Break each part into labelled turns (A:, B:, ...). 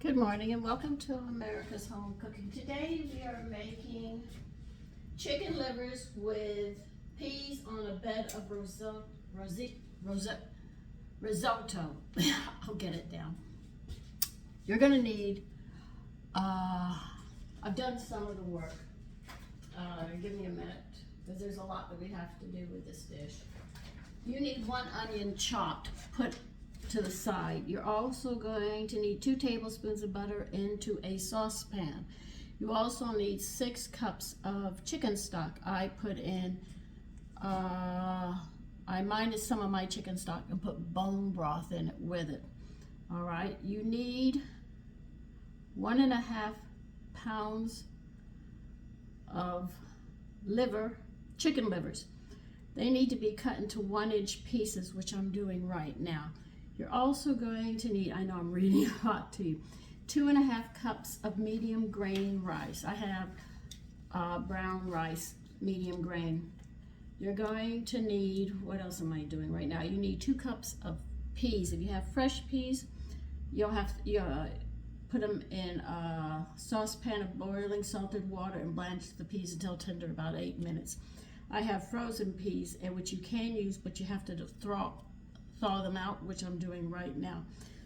A: Good morning and welcome to America's Home Cooking. Today we are making chicken livers with peas on a bed of risotto. I'll get it down. You're going to need, I've done some of the work. Give me a minute because there's a lot that we have to do with this dish. You need 1 onion chopped, put to the side. You're also going to need 2 tablespoons of butter into a saucepan. You also need 6 cups of chicken stock. I put in, I minus some of my chicken stock and put bone broth in it with it. All right, you need 1.5 pounds of chicken livers. They need to be cut into 1-inch pieces, which I'm doing right now. You're also going to need, I know I'm reading a lot to you, 2.5 cups of medium grain rice. I have brown rice, medium grain. You're going to need, what else am I doing right now? You need 2 cups of peas. If you have fresh peas, you'll have to put them in a saucepan of boiling salted water and blanch the peas until tender, about 8 minutes. I have frozen peas, which you can use, but you have to thaw them out, which I'm doing right now.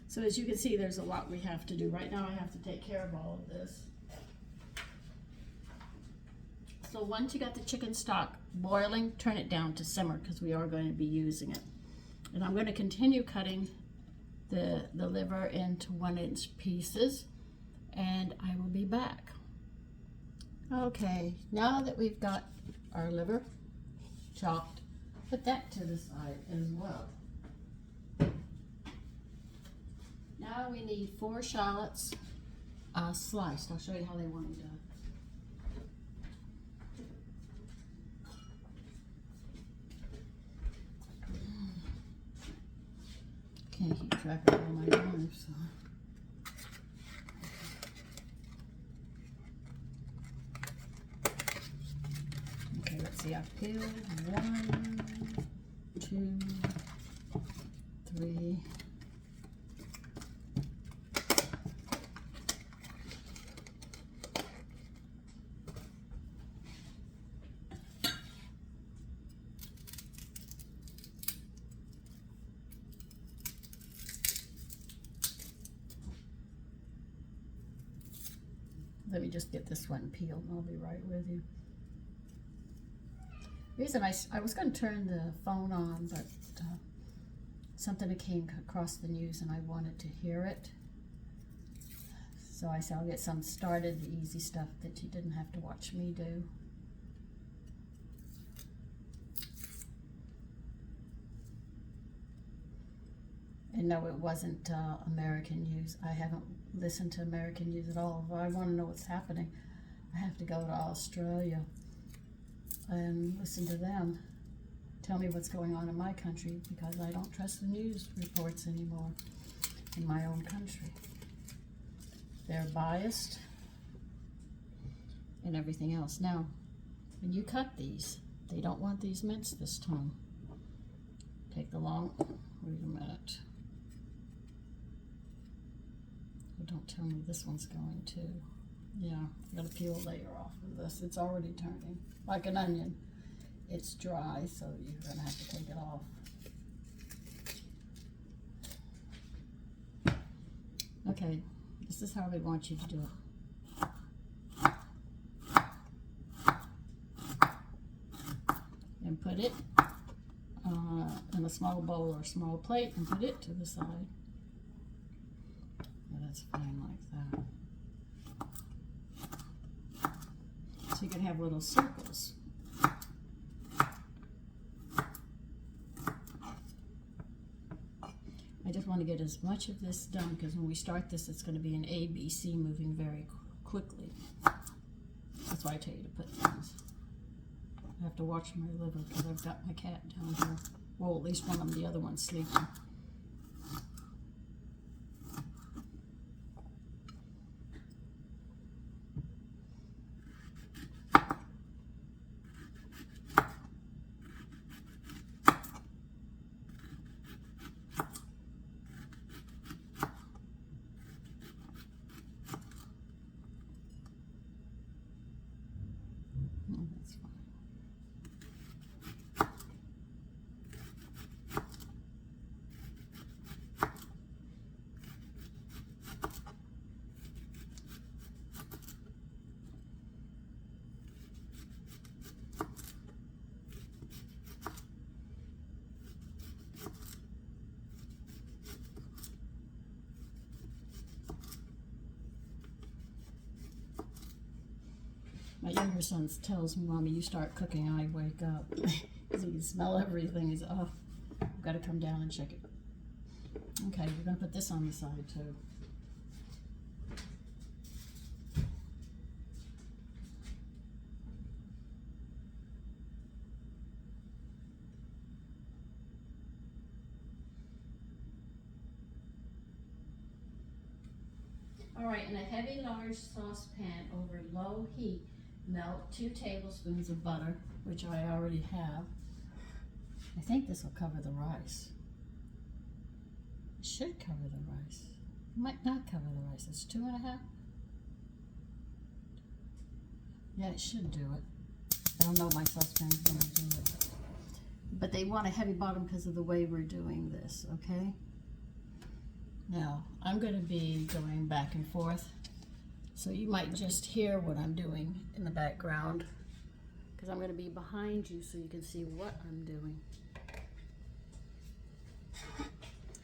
A: So as you can see, there's a lot we have to do. Right now I have to take care of all of this. So once you got the chicken stock boiling, turn it down to simmer because we are going to be using it. And I'm going to continue cutting the liver into 1-inch pieces, and I will be back. Okay, now that we've got our liver chopped, put that to the side as well. Now we need 4 shallots sliced. I'll show you how they want them done. Can't keep track of all my knives. Okay, let's see. I've peeled 1, 2, 3. Let me just get this one peeled and I'll be right with you. The reason I was going to turn the phone on, but something that came across the news and I wanted to hear it. So I said I'll get some started, the easy stuff that you didn't have to watch me do. And no, it wasn't American news. I haven't listened to American news at all. If I want to know what's happening, I have to go to Australia and listen to them tell me what's going on in my country, because I don't trust the news reports anymore in my own country. They're biased and everything else. Now, when you cut these, they don't want these minced this time. Take the long, wait a minute. Don't tell me this one's going to. Yeah, I gotta peel a layer off of this. It's already turning like an onion. It's dry, so you're gonna have to take it off. Okay, this is how they want you to do it. And put it in a small bowl or small plate and put it to the side. That's fine like that. So you can have little circles. I just want to get as much of this done because when we start this, it's going to be an ABC moving very quickly. That's why I tell you to put things. I have to watch my liver because I've got my cat down here. Well, at least one of them, the other one's sleeping. My younger son tells me, Mommy, you start cooking, I wake up. Because he can smell everything. He's, oh, I've got to come down and check it. Okay, we're going to put this on the side too. All right, in a heavy, large saucepan over low heat, melt 2 tablespoons of butter, which I already have. I think this will cover the rice. It should cover the rice. It might not cover the rice. It's 2.5. Yeah, it should do it. I don't know if my saucepan's going to do it. But they want a heavy bottom because of the way we're doing this, okay? Now, I'm going to be going back and forth, so you might just hear what I'm doing in the background, because I'm going to be behind you so you can see what I'm doing.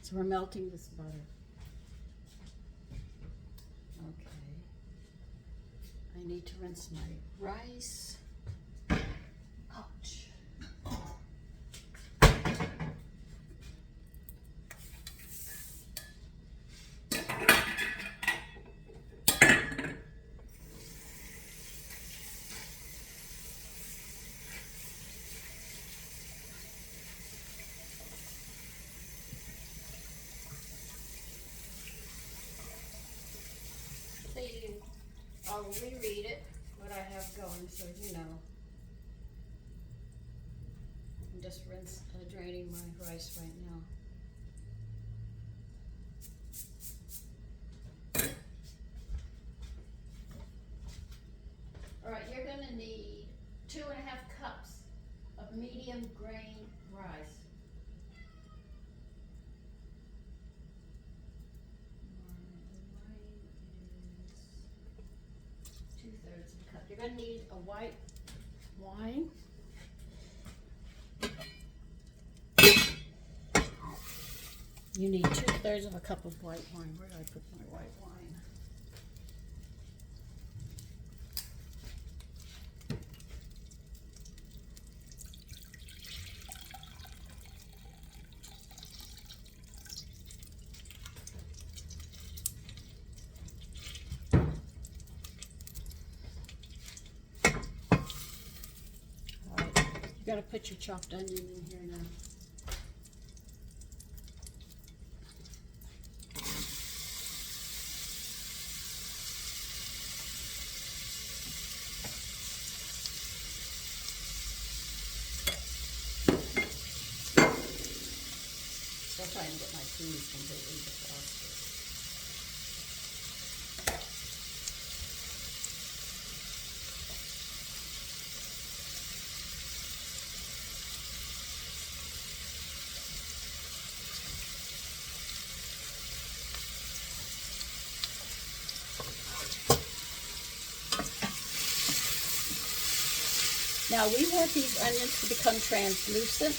A: So we're melting this butter. Okay. I need to rinse my rice. Ouch. I'll reread it, what I have going, so you know. I'm just draining my rice right now. All right, you're gonna need 2.5 cups of medium grain rice. You're going to need a white wine. You need 2/3 of a cup of white wine. Where did I put my white wine? You gotta put your chopped onion in here now. Still trying to get my peas completely defrosted. Now we want these onions to become translucent.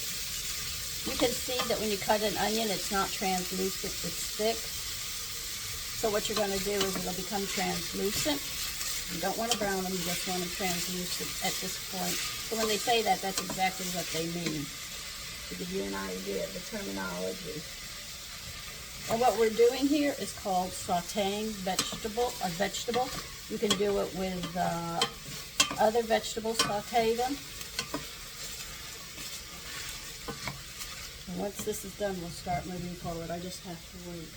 A: You can see that when you cut an onion, it's not translucent, it's thick. So what you're going to do is it'll become translucent. You don't want to brown them, you just want them translucent at this point. So when they say that, that's exactly what they mean, to give you an idea of the terminology. And what we're doing here is called sauteing vegetable. You can do it with other vegetables, saute them. And once this is done, we'll start moving forward. I just have to wait.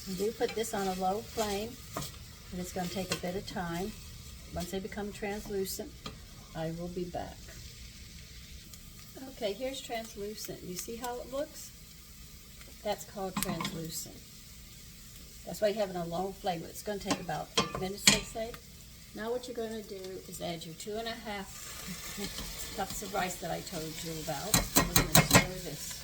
A: We do put this on a low flame, and it's going to take a bit of time. Once they become translucent, I will be back. Okay, here's translucent. You see how it looks? That's called translucent. That's why you have it on a low flame. It's going to take about 8 minutes, they say. Now what you're going to do is add your 2.5 cups of rice that I told you about. And we're going to stir this.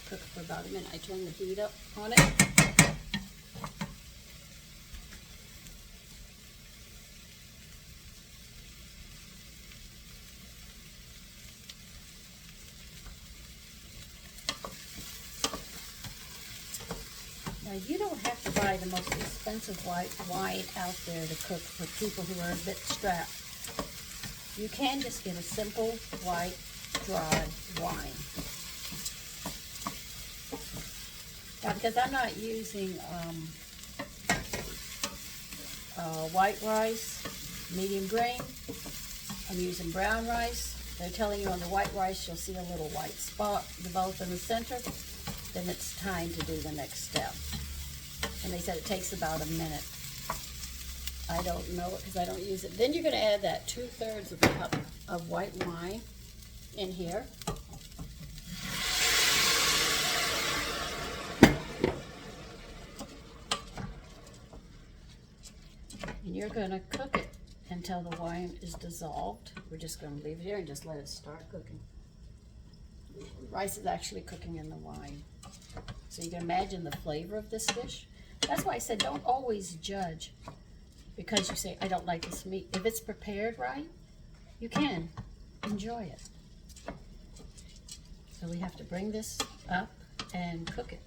A: cook for about a minute. I turn the heat up on it. Now, you don't have to buy the most expensive white wine out there to cook for people who are a bit strapped. You can just get a simple white dry wine. Now, because I'm not using white rice, medium grain, I'm using brown rice. They're telling you on the white rice you'll see a little white spot develop in the center. Then it's time to do the next step. And they said it takes about a minute. I don't know it because I don't use it. Then you're going to add that 2/3 of a cup of white wine in here. And you're going to cook it until the wine is dissolved. We're just going to leave it here and just let it start cooking. Rice is actually cooking in the wine. So you can imagine the flavor of this dish. That's why I said don't always judge because you say, I don't like this meat. If it's prepared right, you can enjoy it. So we have to bring this up and cook it.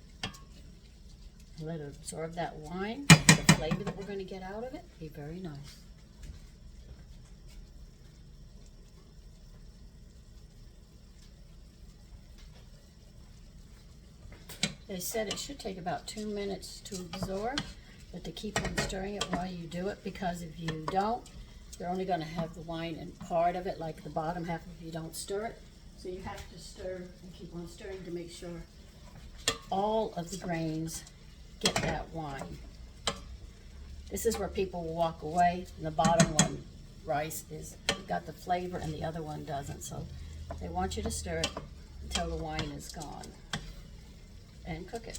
A: Let it absorb that wine, the flavor that we're going to get out of it. Be very nice. They said it should take about 2 minutes to absorb, but to keep on stirring it while you do it, because if you don't, you're only going to have the wine in part of it, like the bottom half if you don't stir it. So you have to stir and keep on stirring to make sure all of the grains get that wine. This is where people will walk away, and the bottom one, rice, is got the flavor and the other one doesn't. So they want you to stir it until the wine is gone. And cook it.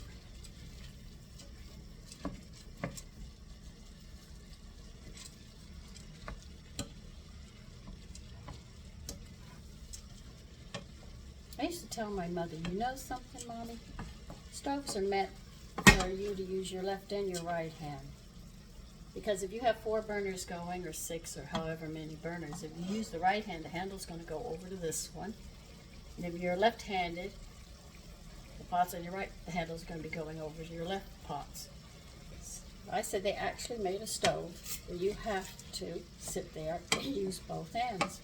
A: I used to tell my mother, you know something, Mommy? Stoves are meant for you to use your left and your right hand. Because if you have 4 burners going, or 6, or however many burners, if you use the right hand, the handle's going to go over to this one. And if you're left-handed, pots on your right, the handle's going to be going over to your left pots. I said they actually made a stove where you have to sit there and use both hands.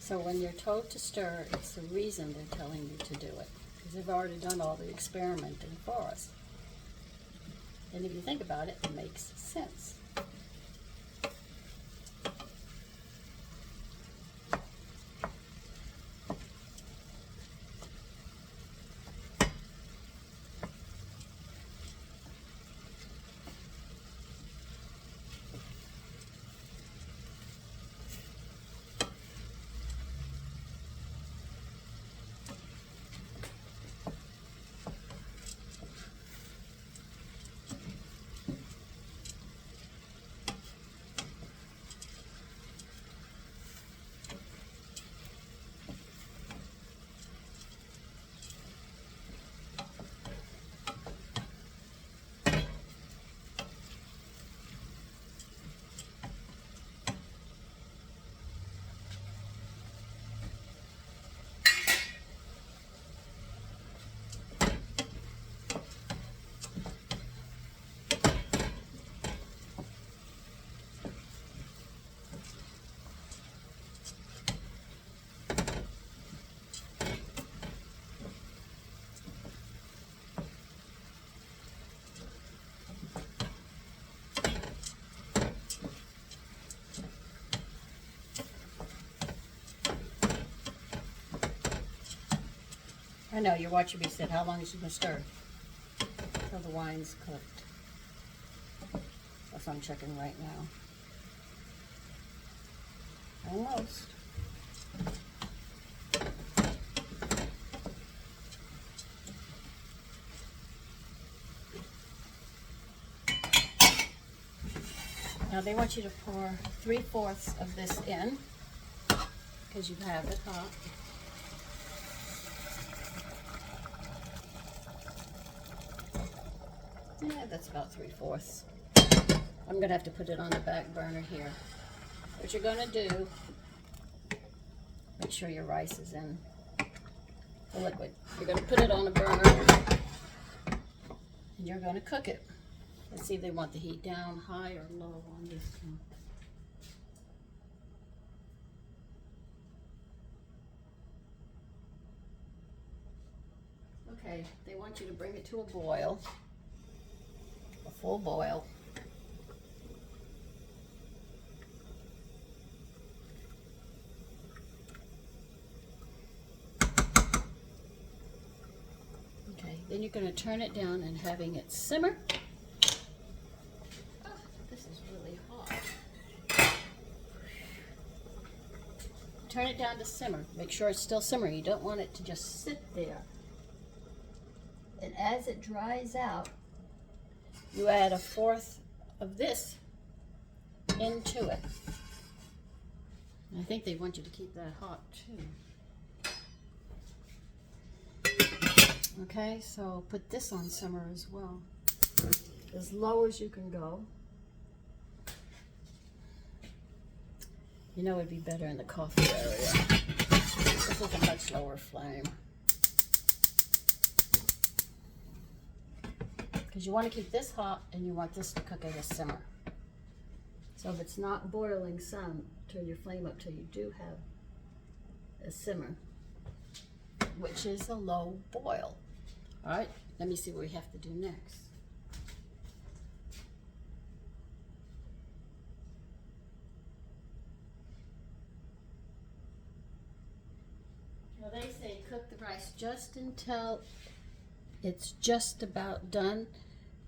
A: So when you're told to stir, it's the reason they're telling you to do it, because they've already done all the experimenting for us. And if you think about it, it makes sense. I know, you're watching me sit. How long is she going to stir? Until the wine's cooked. That's what I'm checking right now. Almost. Now they want you to pour 3/4 of this in, because you have it hot. Yeah, that's about 3/4. I'm gonna have to put it on the back burner here. What you're gonna do, make sure your rice is in the liquid. You're gonna put it on a burner and you're gonna cook it. Let's see if they want the heat down, high or low on this one. Okay, they want you to bring it to a boil, a full boil. Okay, then you're going to turn it down and having it simmer. Oh, this is really hot. Turn it down to simmer. Make sure it's still simmering. You don't want it to just sit there. And as it dries out, you add 1/4 of this into it. And I think they want you to keep that hot too. Okay, so put this on simmer as well, as low as you can go. You know it'd be better in the coffee area. This is a much lower flame. Because you want to keep this hot and you want this to cook at a simmer. So if it's not boiling some, turn your flame up till you do have a simmer, which is a low boil. All right, let me see what we have to do next. Well, they say cook the rice just until it's just about done,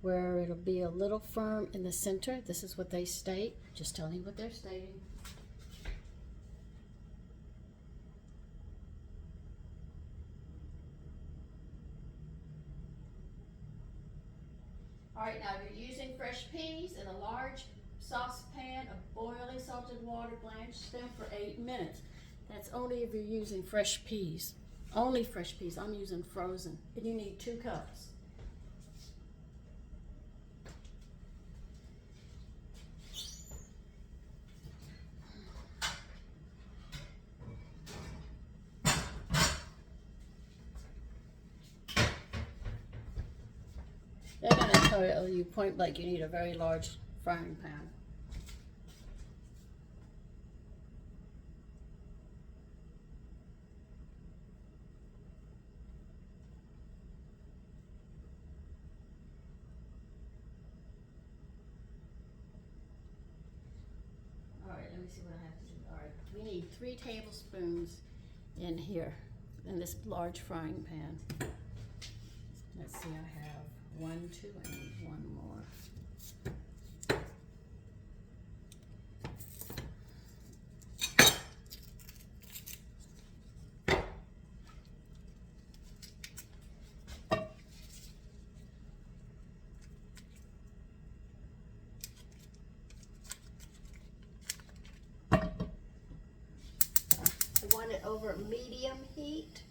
A: where it'll be a little firm in the center. This is what they state. Just telling you what they're stating. All right, now if you're using fresh peas in a large saucepan of boiling salted water, blanch them for 8 minutes. That's only if you're using fresh peas. Only fresh peas. I'm using frozen. And you need 2 cups. They're going to tell you point blank you need a very large frying pan. Alright, let me see what I have to do. Alright, we need 3 tablespoons in here, in this large frying pan. Let's see, I have 1, 2, I need 1 more. I want it over medium heat.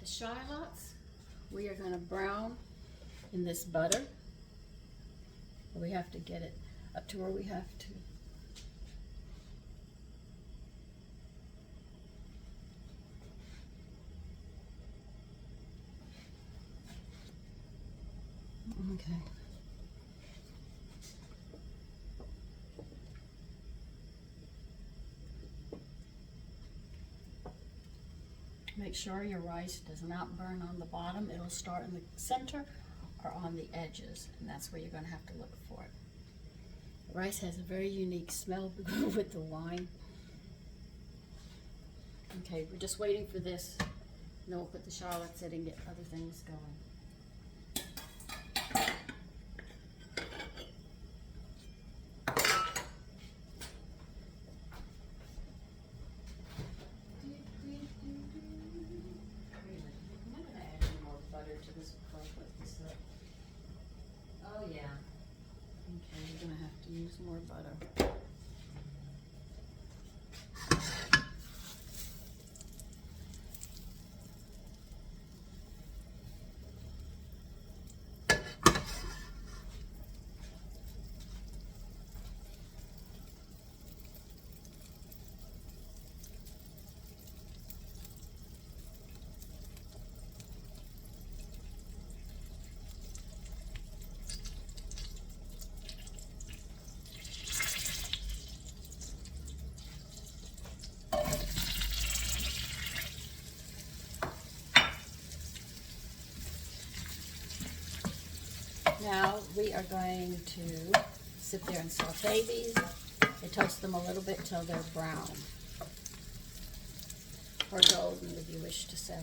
A: The shallots, we are going to brown in this butter. We have to get it up to where we have to. Okay. Make sure your rice does not burn on the bottom. It'll start in the center or on the edges, and that's where you're going to have to look for it. The rice has a very unique smell with the wine. Okay, we're just waiting for this, and then we'll put the shallots in and get other things going. to this plate like this up. Oh yeah. Okay, you're gonna have to use more butter. Now we are going to sit there and saute these and toast them a little bit till they're brown, or golden if you wish to say.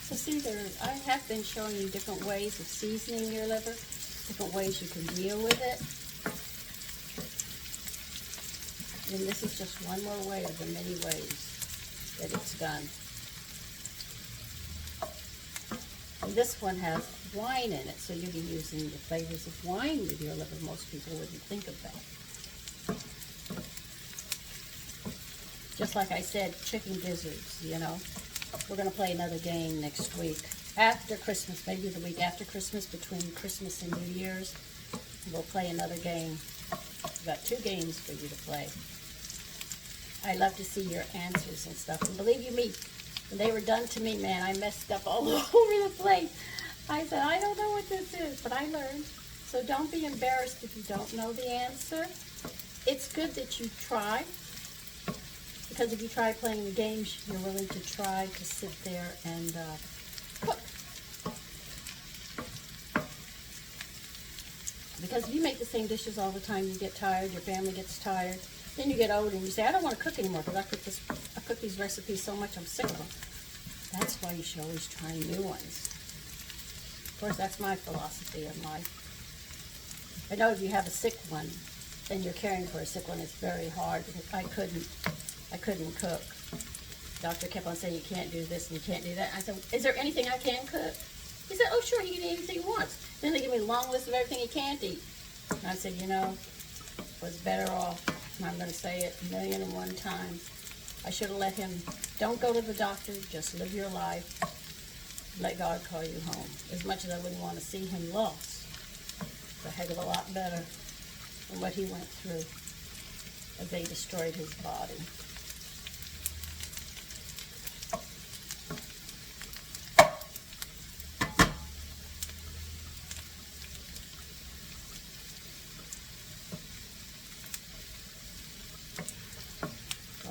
A: So see, I have been showing you different ways of seasoning your liver, different ways you can deal with it. And this is just one more way of the many ways that it's done. And this one has wine in it, so you'll be using the flavors of wine with your liver. Most people wouldn't think of that. Just like I said, chicken gizzards, you know. We're going to play another game next week. After Christmas, maybe the week after Christmas, between Christmas and New Year's, we'll play another game. We've got 2 games for you to play. I love to see your answers and stuff. And believe you me, when they were done to me, man, I messed up all over the place. I said, I don't know what this is, but I learned. So don't be embarrassed if you don't know the answer. It's good that you try, because if you try playing the games, you're willing to try to sit there and cook. Because if you make the same dishes all the time, you get tired, your family gets tired. Then you get older and you say, I don't want to cook anymore because I cook these recipes so much I'm sick of them. That's why you should always try new ones. Of course, that's my philosophy of life. I know if you have a sick one and you're caring for a sick one, it's very hard because I couldn't cook. Doctor kept on saying you can't do this and you can't do that. I said, is there anything I can cook? He said, oh sure, he can eat anything he wants. Then they give me a long list of everything he can't eat. And I said, you know, was better off, and I'm going to say it 1,000,001 times, I should have let him, don't go to the doctor, just live your life. Let God call you home. As much as I wouldn't want to see him lost, it's a heck of a lot better than what he went through as they destroyed his body.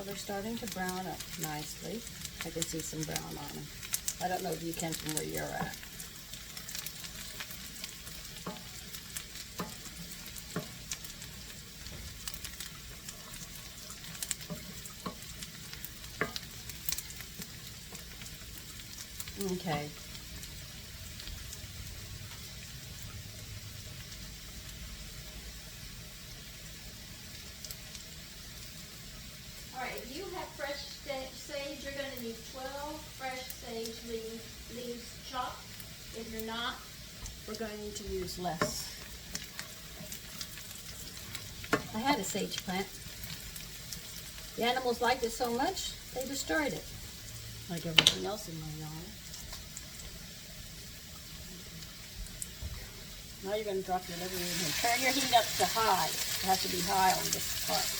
A: Well, they're starting to brown up nicely. I can see some brown on them. I don't know if you can from where you're at. Okay. All right, if you have fresh sage, you're going to need 12 fresh sage leaves chopped. If you're not, we're going to use less. I had a sage plant. The animals liked it so much, they destroyed it, like everything else in my yard. Now you're going to drop your liver in here. Turn your heat up to high. It has to be high on this part.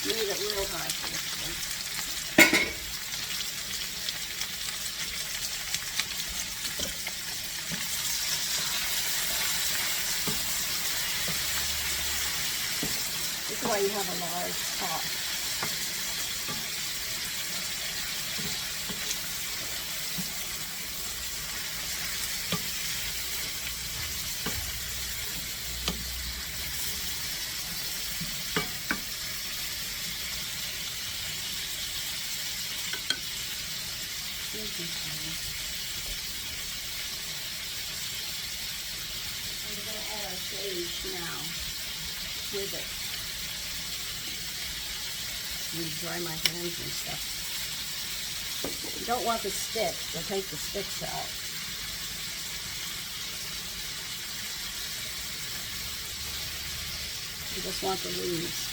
A: You need it real high for this one. This is why you have a large pot. And we're going to add our sage now with it. I'm going to dry my hands and stuff. You don't want the stick. You'll take the sticks out. You just want the leaves.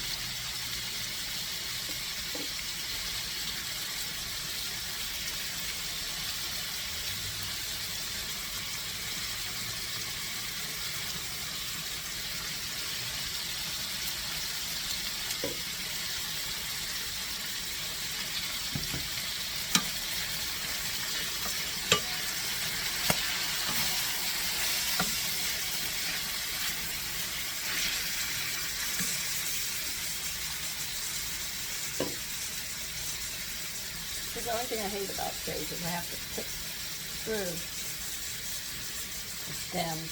A: The only thing I hate about sage is I have to pick through the stems.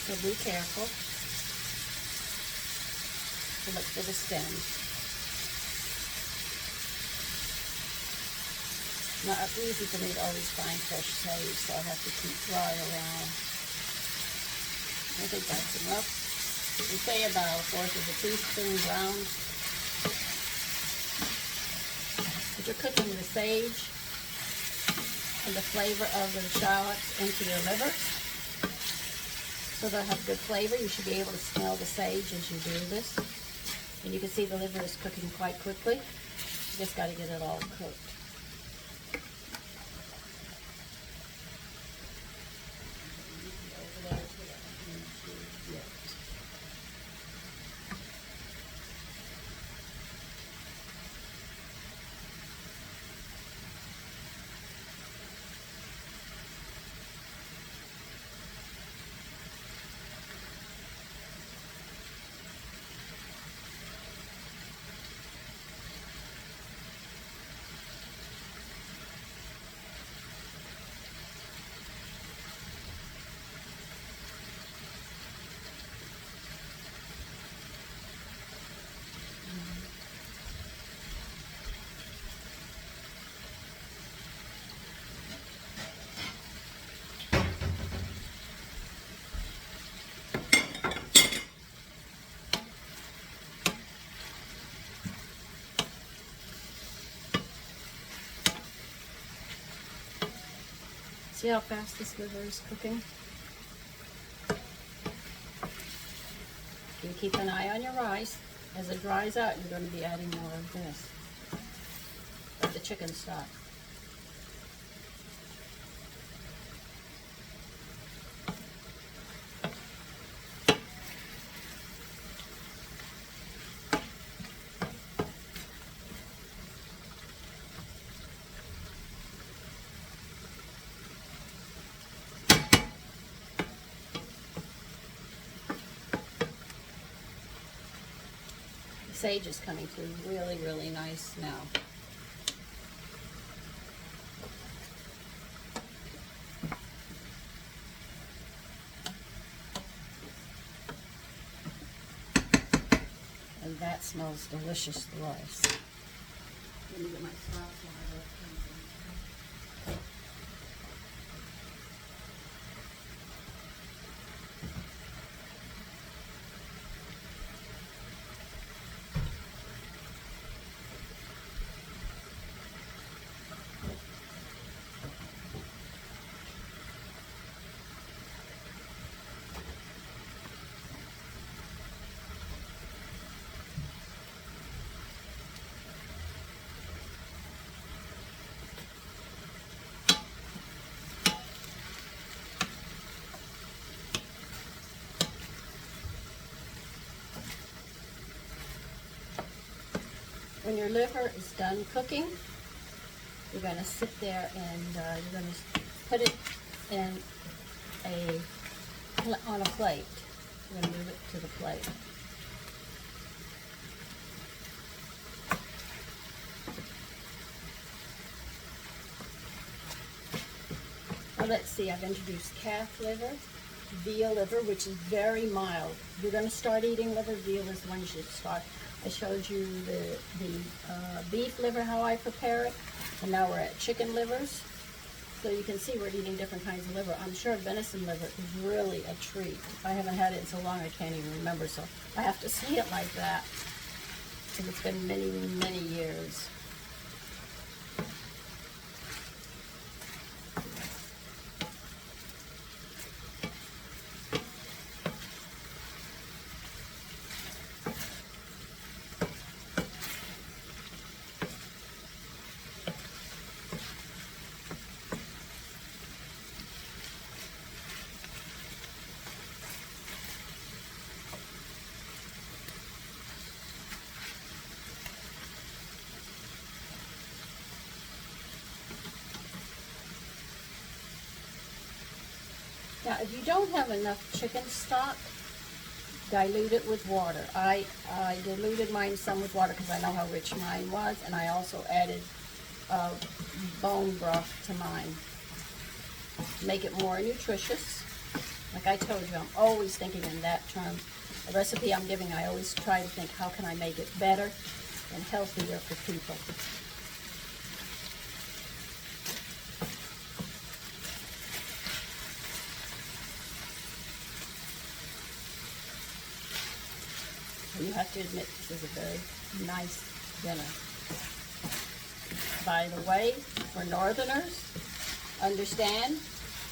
A: So be careful to look for the stems. Not easy for me to always find fresh sage, so I have to keep dry around. I think that's enough. We say about 1/4 of a teaspoon ground. But you're cooking the sage and the flavor of the shallots into your liver. So they'll have good flavor. You should be able to smell the sage as you do this. And you can see the liver is cooking quite quickly. You just got to get it all cooked. See how fast this liver is cooking? You keep an eye on your rice. As it dries out, you're going to be adding more of this. Let the chicken stop. sage is coming through really, really nice now. And that smells delicious, the rice. Let me get my spatula. When your liver is done cooking, you're going to sit there and you're going to put it in on a plate. You're going to move it to the plate. Well, let's see, I've introduced calf liver, veal liver, which is very mild. You're going to start eating liver. Veal is the one you should start. I showed you the beef liver, how I prepare it, and now we're at chicken livers. So you can see we're eating different kinds of liver. I'm sure venison liver is really a treat. I haven't had it in so long I can't even remember, so I have to say it like that, because it's been many, many years. Now, if you don't have enough chicken stock, dilute it with water. I diluted mine some with water because I know how rich mine was, and I also added bone broth to mine. Make it more nutritious. Like I told you, I'm always thinking in that term. The recipe I'm giving, I always try to think, how can I make it better and healthier for people? You have to admit, this is a very nice dinner. By the way, for Northerners, understand,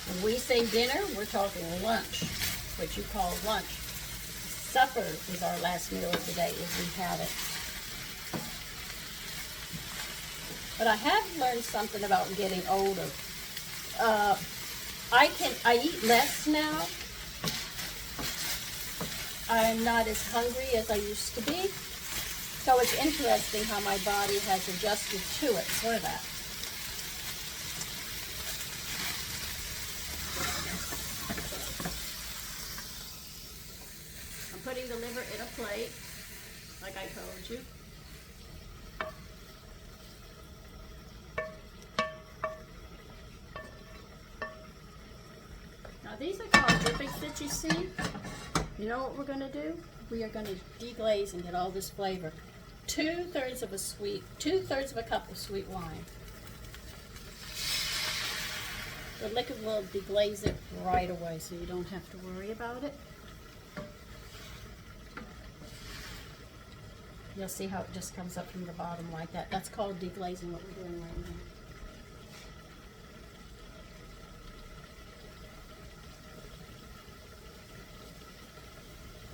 A: when we say dinner, we're talking lunch, what you call lunch. Supper is our last meal of the day if we have it. But I have learned something about getting older. I eat less now. I'm not as hungry as I used to be. So it's interesting how my body has adjusted to it for that. I'm putting the liver in a plate, like I told you. Now these are called drippings that you see. You know what we're going to do? We are going to deglaze and get all this flavor. 2/3 of a cup of sweet wine. The liquid will deglaze it right away, so you don't have to worry about it. You'll see how it just comes up from the bottom like that. That's called deglazing, what we're doing right now.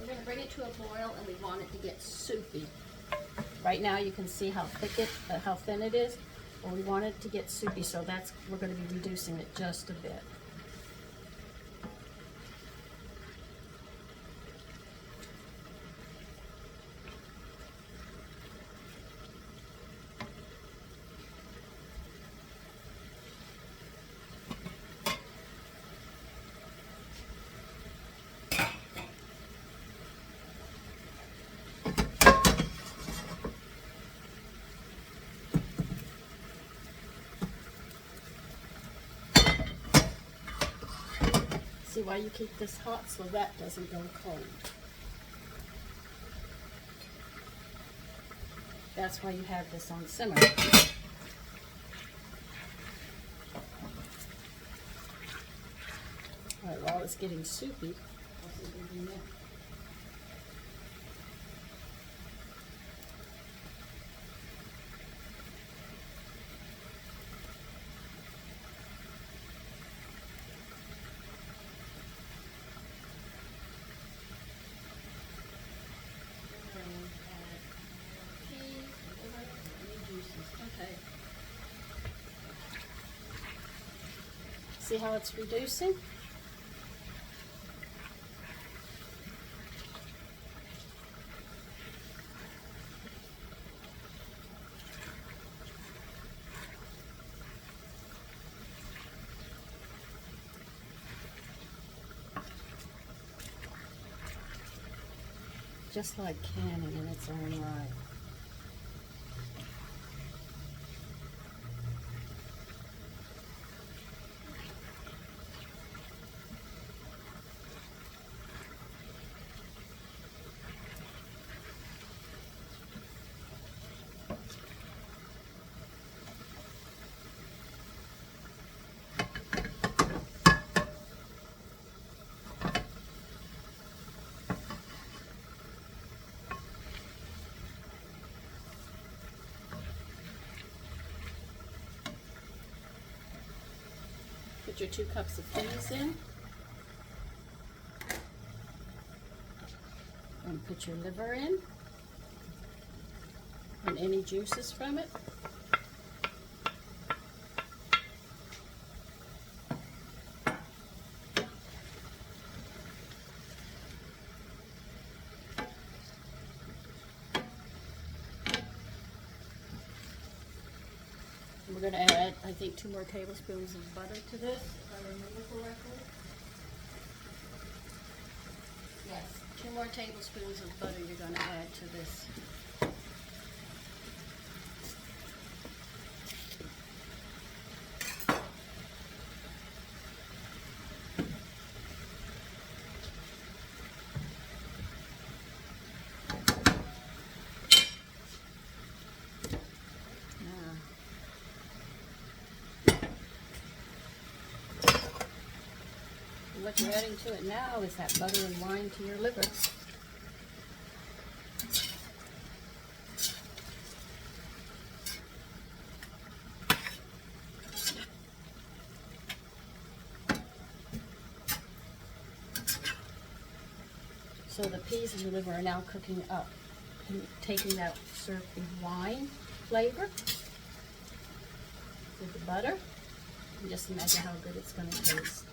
A: We're going to bring it to a boil, and we want it to get soupy. Right now you can see how how thin it is. Well, we want it to get soupy, so we're going to be reducing it just a bit. See why you keep this hot so that doesn't go cold. That's why you have this on simmer. All right, while it's getting soupy, I'll see what we do next. Okay. See how it's reducing? Just like canning in its own right. Put your 2 cups of peas in. And put your liver in. And any juices from it. We're going to add, I think, 2 more tablespoons of butter to this, if I remember correctly. Yes, 2 more tablespoons of butter you're going to add to this. What you're adding to it now is that butter and wine to your liver. So the peas and the liver are now cooking up and taking that syrupy wine flavor with the butter. And just imagine how good it's going to taste.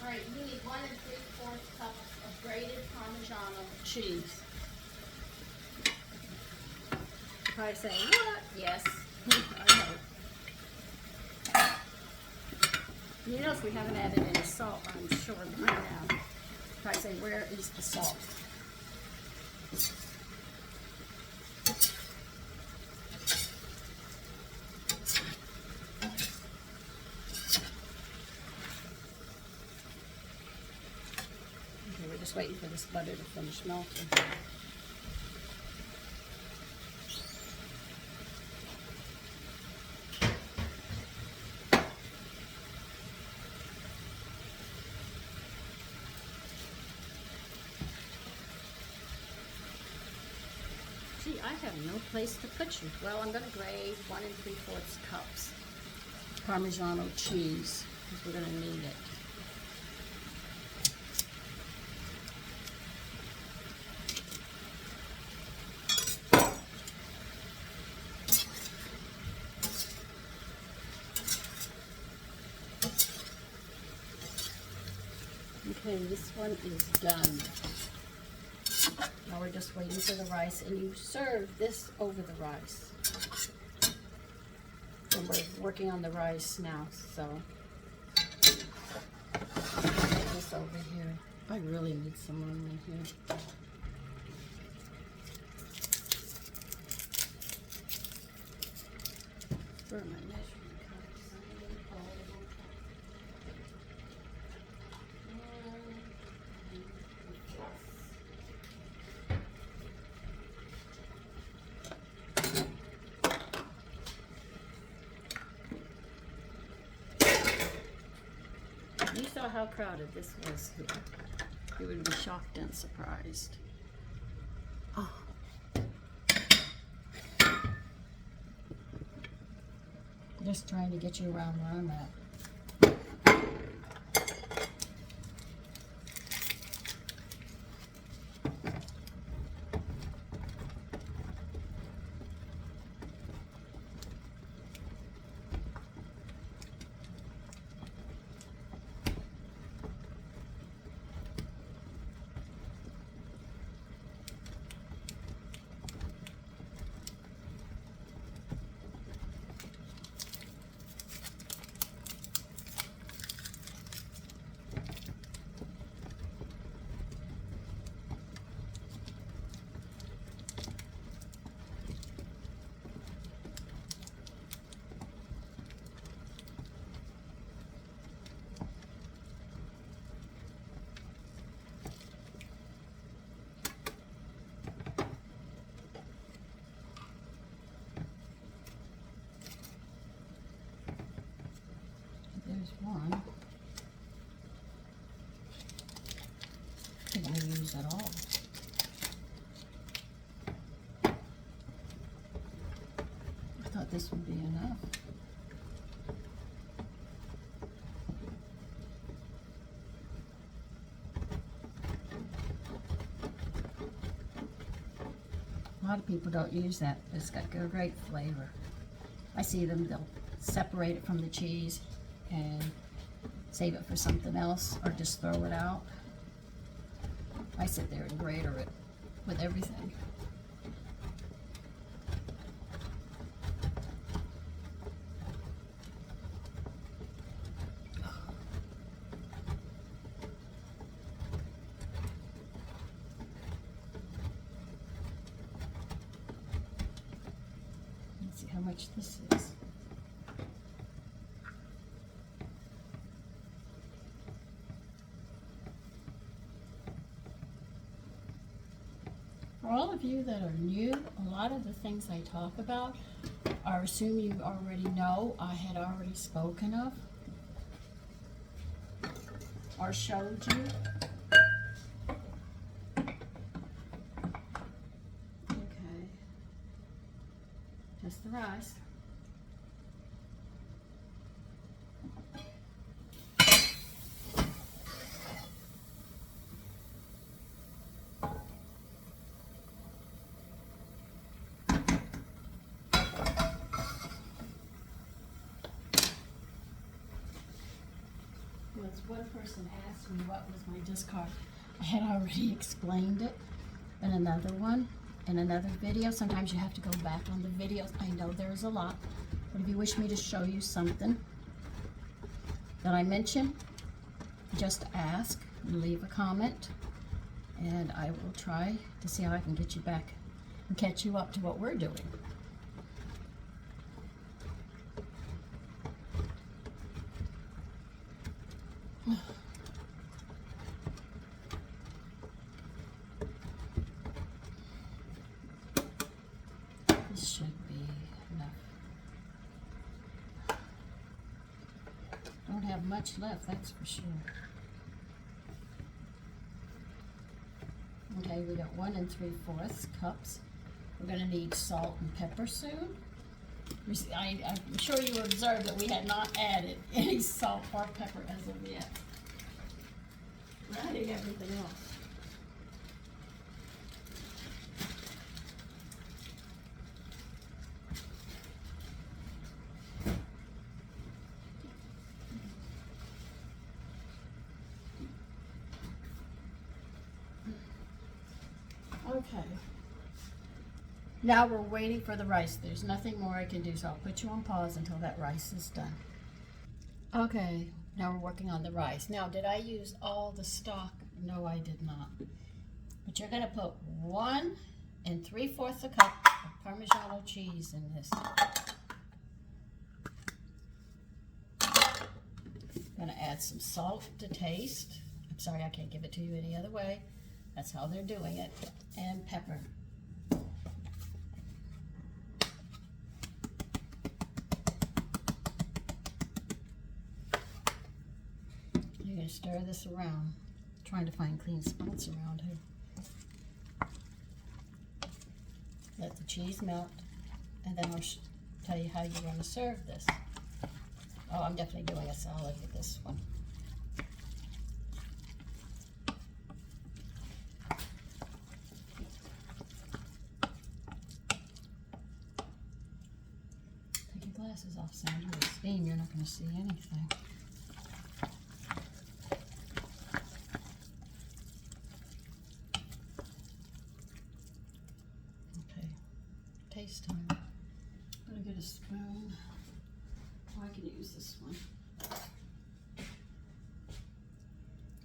A: All right, you need 1 3/4 cups of grated Parmesan cheese. You're probably saying, what? Yes, I know. You notice we haven't added any salt, I'm sure, by now. Probably say, where is the salt? We're just waiting for this butter to finish melting. Gee, I have no place to put you. Well, I'm going to grade 1 3/4 cups Parmigiano cheese because we're going to need it. Okay, this one is done. Now we're just waiting for the rice, and you serve this over the rice. And we're working on the rice now, so put this over here. I really need some room in here. Where are my measuring cups? I need all of them. You saw how crowded this was here. You would be shocked and surprised. Oh. Just trying to get you around where I'm at. There's one. I think I'm going to use that all. I thought this would be enough. A lot of people don't use that. It's got great flavor. I see them, they'll separate it from the cheese and save it for something else, or just throw it out. I sit there and grater it with everything. Let's see how much this is. For all of you that are new, a lot of the things I talk about I assume you already know, I had already spoken of or showed you. Okay, just the rice. One person asked me what was my discard. I had already explained it in another one, in another video. Sometimes you have to go back on the videos. I know there's a lot, but if you wish me to show you something that I mentioned, just ask, leave a comment, and I will try to see how I can get you back and catch you up to what we're doing. This should be enough. Don't have much left, that's for sure. Okay, we got 1 3/4 cups. We're gonna need salt and pepper soon. I'm sure you observed that we had not added any salt or pepper as of yet. We're adding everything else. Okay. Now we're waiting for the rice. There's nothing more I can do, so I'll put you on pause until that rice is done. Okay, now we're working on the rice. Now, did I use all the stock? No, I did not. But you're gonna put 1 3/4 cup of Parmigiano cheese in this. I'm gonna add some salt to taste. I'm sorry, I can't give it to you any other way. That's how they're doing it. And pepper. You're gonna stir this around. Trying to find clean spots around here. Let the cheese melt, and then I'll tell you how you're going to serve this. Oh, I'm definitely doing a salad with this one. Take your glasses off, Sandra. With steam, you're not going to see anything. Taste time. I'm gonna get a spoon. Oh, I can use this one.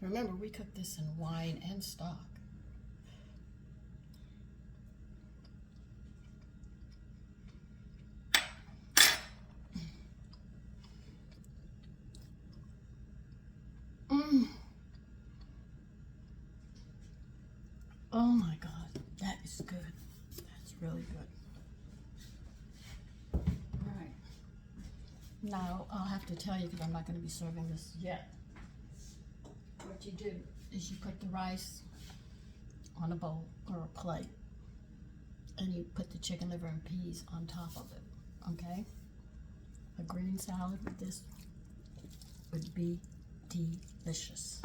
A: Remember, we cook this in wine and stock. Oh my God, that is good. That's really good. Now, I'll have to tell you because I'm not going to be serving this yet. What you do is you put the rice on a bowl or a plate and you put the chicken liver and peas on top of it, okay? A green salad with this would be delicious.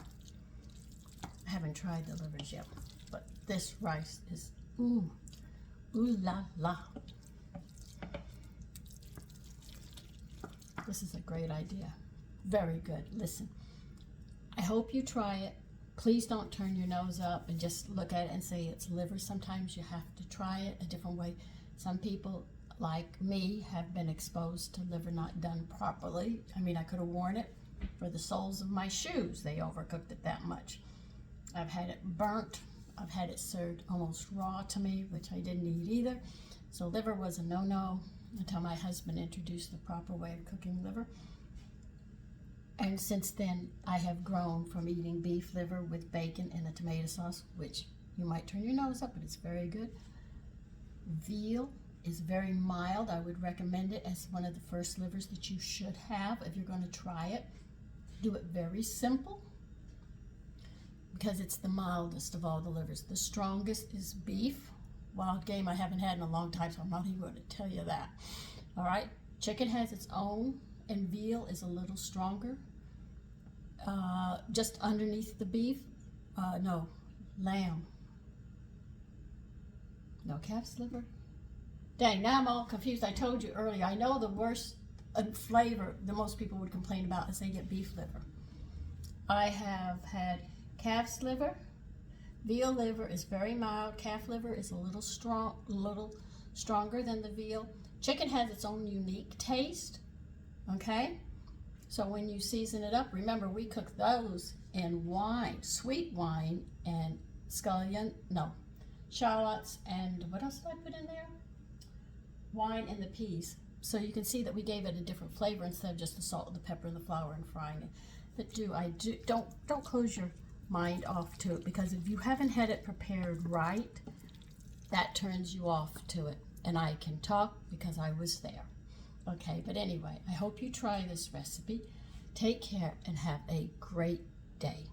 A: I haven't tried the livers yet, but this rice is ooh la la. This is a great idea. Very good. Listen, I hope you try it. Please don't turn your nose up and just look at it and say it's liver. Sometimes you have to try it a different way. Some people, like me, have been exposed to liver not done properly. I mean, I could have worn it for the soles of my shoes. They overcooked it that much. I've had it burnt. I've had it served almost raw to me, which I didn't eat either. So liver was a no-no until my husband introduced the proper way of cooking liver. And since then, I have grown from eating beef liver with bacon and a tomato sauce, which you might turn your nose up, but it's very good. Veal is very mild. I would recommend it as one of the first livers that you should have if you're going to try it. Do it very simple because it's the mildest of all the livers. The strongest is beef. Wild game I haven't had in a long time, so I'm not even going to tell you that. All right, chicken has its own, and veal is a little stronger. Just underneath the beef, no, lamb. No, calf's liver. Dang, now I'm all confused. I told you earlier, I know the worst flavor that most people would complain about is they get beef liver. I have had calf's liver. Veal liver is very mild. Calf liver is a little stronger than the veal. Chicken has its own unique taste, okay? So when you season it up, remember we cook those in wine, sweet wine, and shallots, and what else did I put in there? Wine and the peas. So you can see that we gave it a different flavor instead of just the salt, the pepper, and the flour and frying it. But don't close your mind off to it, because if you haven't had it prepared right, that turns you off to it. And I can talk because I was there. Okay, but anyway, I hope you try this recipe. Take care and have a great day.